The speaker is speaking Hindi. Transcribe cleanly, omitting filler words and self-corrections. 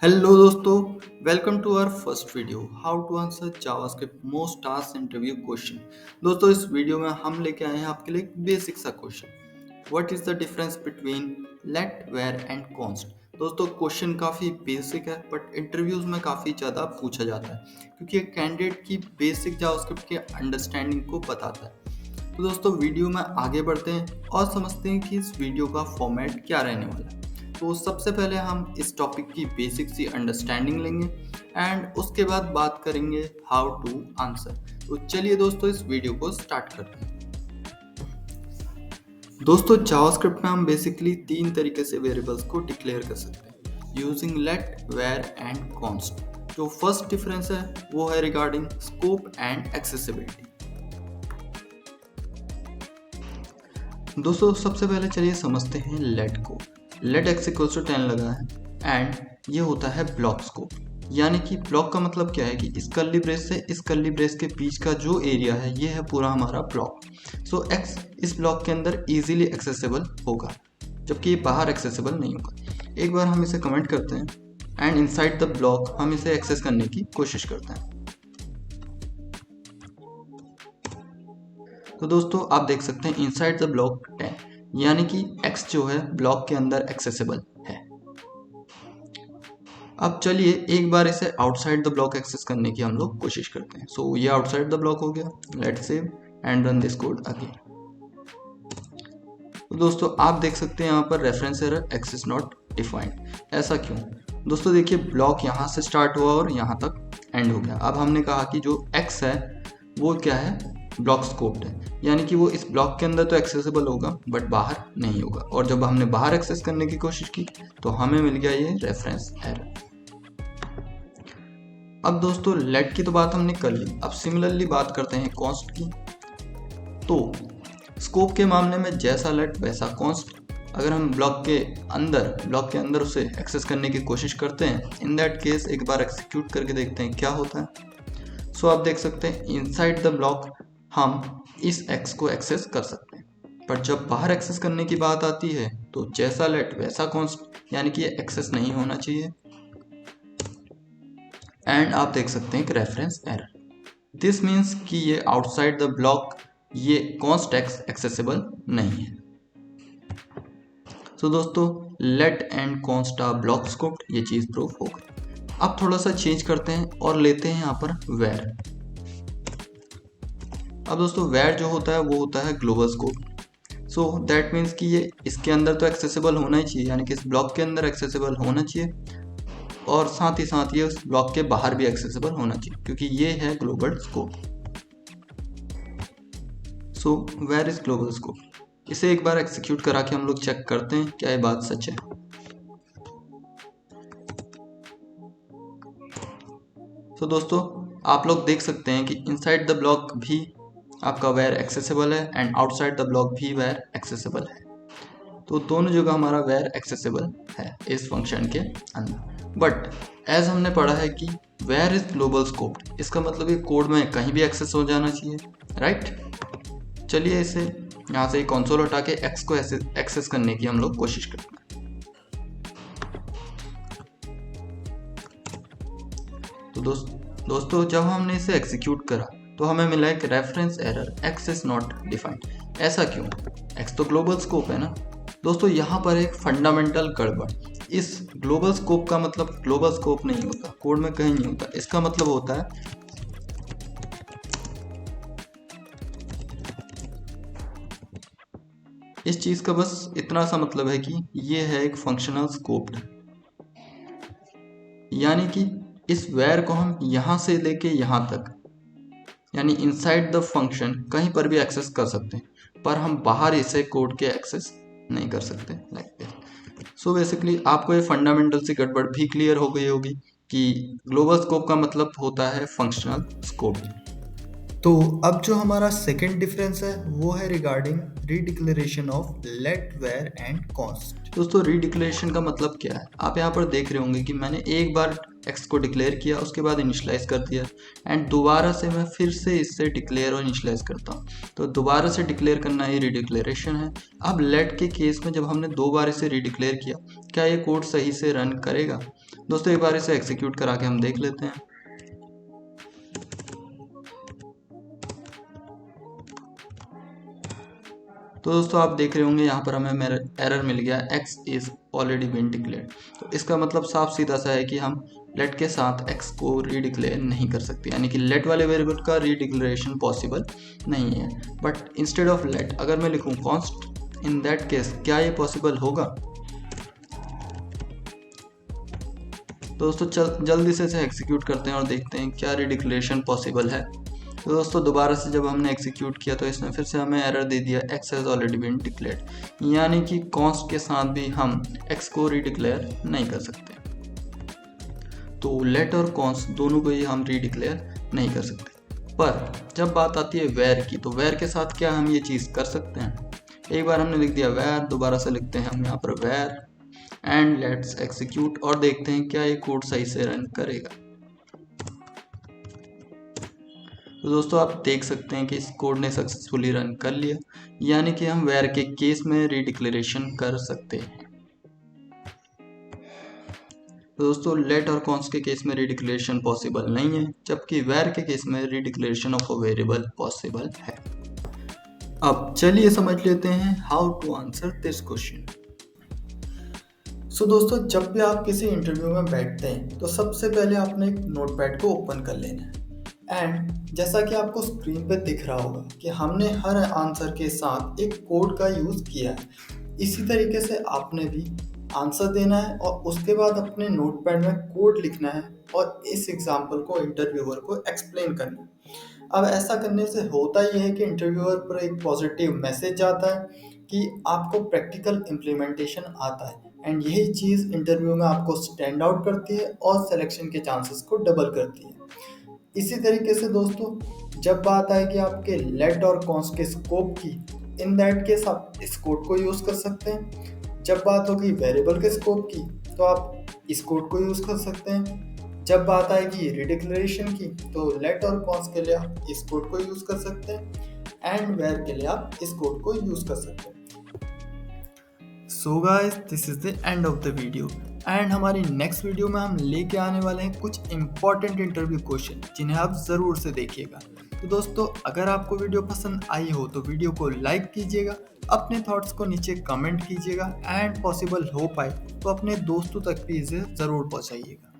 हेलो दोस्तों, welcome to our first video how to answer JavaScript most asked interview question. दोस्तों, इस वीडियो में हम लेके आए हैं आपके लिए एक बेसिक सा question. What is the difference between let var and const. दोस्तों, क्वेश्चन काफ़ी बेसिक है बट इंटरव्यूज में काफ़ी ज़्यादा पूछा जाता है क्योंकि ये कैंडिडेट की बेसिक जावास्क्रिप्ट के अंडरस्टैंडिंग को बताता है। तो दोस्तों, वीडियो में आगे बढ़ते हैं और समझते हैं कि इस वीडियो का फॉर्मेट क्या रहने वाला है। तो सबसे पहले हम इस टॉपिक की बेसिक सी अंडरस्टैंडिंग लेंगे एंड उसके बाद बात करेंगे हाउ टू आंसर। तो चलिए दोस्तों, इस वीडियो को स्टार्ट करते हैं। दोस्तों, जावास्क्रिप्ट में हम बेसिकली तीन तरीके से वेरिएबल्स को डिक्लेयर कर सकते हैं using let var and const. जो फर्स्ट डिफरेंस है वो है रिगार्डिंग स्कोप एंड एक्सेसिबिलिटी। दोस्तों, सबसे पहले चलिए समझते हैं लेट को। लेट एक्स इक्वल्स टू 10 लगा है एंड ये होता है ब्लॉक स्कोप। यानी कि ब्लॉक का मतलब क्या है कि इस कर्ली ब्रेस से इस कर्ली ब्रेस के बीच का जो एरिया है ये है पूरा हमारा ब्लॉक। सो एक्स इस ब्लॉक के अंदर इजीली एक्सेसिबल होगा जबकि ये बाहर एक्सेसिबल नहीं होगा। एक बार हम इसे कमेंट करते हैं एंड इनसाइड द ब्लॉक हम इसे एक्सेस करने की कोशिश करते हैं। तो दोस्तों, आप देख सकते हैं इनसाइड द ब्लॉक 10 यानी कि x जो है ब्लॉक के अंदर एक्सेसिबल है। अब चलिए एक बार इसे आउटसाइड द ब्लॉक एक्सेस करने की हम लोग कोशिश करते हैं। सो ये आउटसाइड द ब्लॉक हो गया। Let's save and run this code again. तो दोस्तों, आप देख सकते हैं यहाँ पर reference error x is not defined. ऐसा क्यों? दोस्तों देखिए, ब्लॉक यहाँ से स्टार्ट हुआ और यहाँ तक एंड हो गया। अब हमने कहा कि जो x है वो क्या है, ब्लॉक स्कोप्ड है, यानी कि वो इस ब्लॉक के अंदर तो एक्सेसिबल होगा बट बाहर नहीं होगा। और जब हमने बाहर एक्सेस करने की कोशिश की तो हमें मिल गया ये रेफरेंस एरर। अब दोस्तों, लेट की तो बात हमने कर ली, अब सिमिलरली बात करते हैं कॉन्स्ट की। तो स्कोप के मामले में जैसा लेट वैसा कॉन्स्ट। अगर हम ब्लॉक के अंदर उसे एक्सेस करने की कोशिश करते हैं, इन दैट केस एक बार एक्सिक्यूट करके देखते हैं क्या होता है। सो आप देख सकते हैं इनसाइड द ब्लॉक हम इस x को एक्सेस कर सकते हैं, पर जब बाहर एक्सेस करने की बात आती है तो जैसा लेट वैसा कॉन्स्ट, यानी कि ये एक्सेस नहीं होना चाहिए। एंड आप देख सकते हैं एक रेफरेंस एरर। दिस मीन्स कि ये आउटसाइड द ब्लॉक ये कॉन्स्ट x एक्सेसिबल नहीं है। तो दोस्तों, let and const are block scoped, ये चीज प्रूफ हो गई। अब थोड़ा सा चेंज करते हैं और लेते हैं यहाँ पर वेयर। अब दोस्तों, वेयर जो होता है वो होता है global scope. So that means कि ये इसके अंदर तो एक्सेसिबल होना ही चाहिए, यानी कि इस ब्लॉक के अंदर एक्सेसिबल होना चाहिए और साथ ही साथ ये उस ब्लॉक के बाहर भी एक्सेसिबल होना चाहिए क्योंकि ये है global scope. So where is global scope. इसे एक बार एक्सिक्यूट करा के हम लोग चेक करते हैं क्या ये बात सच है। तो दोस्तों, आप लोग देख सकते हैं कि इनसाइड द ब्लॉक भी आपका वेयर एक्सेसिबल है एंड आउटसाइड द ब्लॉक भी वेयर एक्सेसिबल है। तो दोनों जगह हमारा वेयर एक्सेसिबल है इस फंक्शन के अंदर। बट एज हमने पढ़ा है कि वेयर इज ग्लोबल स्कोप्ड, इसका मतलब ये कोड में कहीं भी एक्सेस हो जाना चाहिए, राइट। चलिए इसे यहाँ से कंसोल हटा के एक्स को एक्सेस करने की हम लोग कोशिश करते हैं। तो दोस्तों, जब हमने इसे एग्जीक्यूट करा तो हमें मिला एक reference error, x is not defined. ऐसा क्यों? x तो ग्लोबल स्कोप है ना। दोस्तों, यहाँ पर एक फंडामेंटल गड़बड़। इस ग्लोबल स्कोप का मतलब ग्लोबल स्कोप नहीं होता, कोड में कहीं नहीं होता। इसका मतलब होता है इस चीज का बस इतना सा मतलब है कि ये है एक फंक्शनल स्कोप्ड, यानी कि इस वेयर को हम यहां से लेके यहां तक, यानी इनसाइड द फंक्शन कहीं पर भी एक्सेस कर सकते हैं, पर हम बाहर इसे कोड के एक्सेस नहीं कर सकते लाइक दिस। सो बेसिकली आपको ये फंडामेंटल सी गड़बड़ भी क्लियर हो गई होगी कि ग्लोबल स्कोप का मतलब होता है फंक्शनल स्कोप। तो अब जो हमारा सेकंड डिफरेंस है वो है regarding redeclaration of let var and const. दोस्तों, रीडिक्लेरेशन का मतलब क्या है? आप यहाँ पर देख रहे होंगे कि मैंने एक बार x को डिक्लेयर किया, उसके बाद इनिशियलाइज कर दिया एंड दोबारा से मैं फिर से इससे डिक्लेयर और इनिशियलाइज करता हूँ। तो दोबारा से डिक्लेयर करना ये रीडिक्लेरेशन है। अब लेट के केस में जब हमने दो बार इसे रीडिक्लेयर किया, क्या ये कोड सही से रन करेगा? दोस्तों एक बार इसे एग्जीक्यूट करा के हम देख लेते हैं। तो दोस्तों आप देख रहे होंगे यहाँ पर हमें मेरा एरर मिल गया, x is already been declared. तो इसका मतलब साफ सीधा सा है कि हम लेट के साथ x को रीडिक्लेयर नहीं कर सकते, यानी कि लेट वाले वेरिएबल का रीडिक्लेरेशन पॉसिबल नहीं है। बट इंस्टेड ऑफ लेट अगर मैं लिखूँ कॉन्स्ट, इन दैट केस क्या ये पॉसिबल होगा? तो दोस्तों जल्दी से इसे एग्जीक्यूट करते हैं और देखते हैं क्या रीडिक्लेरेशन पॉसिबल है। तो दोस्तों दोबारा से जब हमने एग्जीक्यूट किया तो इसने फिर से हमें एरर दे दिया, x has already been declared, यानी कि कॉन्स्ट के साथ भी हम x को रीडिक्लेयर नहीं कर सकते। तो लेट और कॉन्स्ट दोनों को ही हम रीडिक्लेयर नहीं कर सकते। पर जब बात आती है वेर की, तो वेर के साथ क्या हम ये चीज़ कर सकते हैं? एक बार हमने लिख दिया वेर, दोबारा से लिखते हैं हम यहाँ पर वेर एंड लेट्स एग्जीक्यूट और देखते हैं क्या ये कोड सही से रन करेगा। तो दोस्तों आप देख सकते हैं कि इस कोड ने सक्सेसफुली रन कर लिया, यानी कि हम वेर के केस में रीडिक्लेरेशन कर सकते हैं। तो दोस्तों लेट और कॉन्स्ट के केस में रीडिक्लेरेशन पॉसिबल नहीं है, जबकि वेर के केस में redeclaration of a variable possible है। अब चलिए समझ लेते हैं how to answer this question. दोस्तों जब भी आप किसी इंटरव्यू में बैठते हैं तो सबसे पहले आपने एक नोटपैड को ओपन कर लेना है। एंड जैसा कि आपको स्क्रीन पे दिख रहा होगा कि हमने हर आंसर के साथ एक कोड का यूज़ किया है, इसी तरीके से आपने भी आंसर देना है और उसके बाद अपने नोटपैड में कोड लिखना है और इस एग्जाम्पल को इंटरव्यूअर को एक्सप्लेन करना है। अब ऐसा करने से होता ये है कि इंटरव्यूअर पर एक पॉजिटिव मैसेज जाता है कि आपको प्रैक्टिकल इम्प्लीमेंटेशन आता है, एंड यही चीज़ इंटरव्यू में आपको स्टैंड आउट करती है और सिलेक्शन के चांसेस को डबल करती है। इसी तरीके से दोस्तों जब बात आएगी आपके लेट और कॉन्स्ट के स्कोप की, इन दैट केस आप इस कोड को यूज़ कर सकते हैं। जब बात होगी वेरिएबल के स्कोप की तो आप इस कोड को यूज़ कर सकते हैं। जब बात आएगी रिडिक्लेरेशन की तो लेट और कॉन्स्ट के लिए आप इस कोड को यूज़ कर सकते हैं एंड वेर के लिए आप इस कोड को यूज़ कर सकते हैं। So guys this is the end of the video and हमारी नेक्स्ट वीडियो में हम लेके आने वाले हैं कुछ इंपॉर्टेंट इंटरव्यू क्वेश्चन जिन्हें आप ज़रूर से देखिएगा। तो दोस्तों अगर आपको वीडियो पसंद आई हो तो वीडियो को लाइक कीजिएगा, अपने थॉट्स को नीचे कमेंट कीजिएगा एंड पॉसिबल हो पाए तो अपने दोस्तों तक भी इसे ज़रूर पहुंचाइएगा।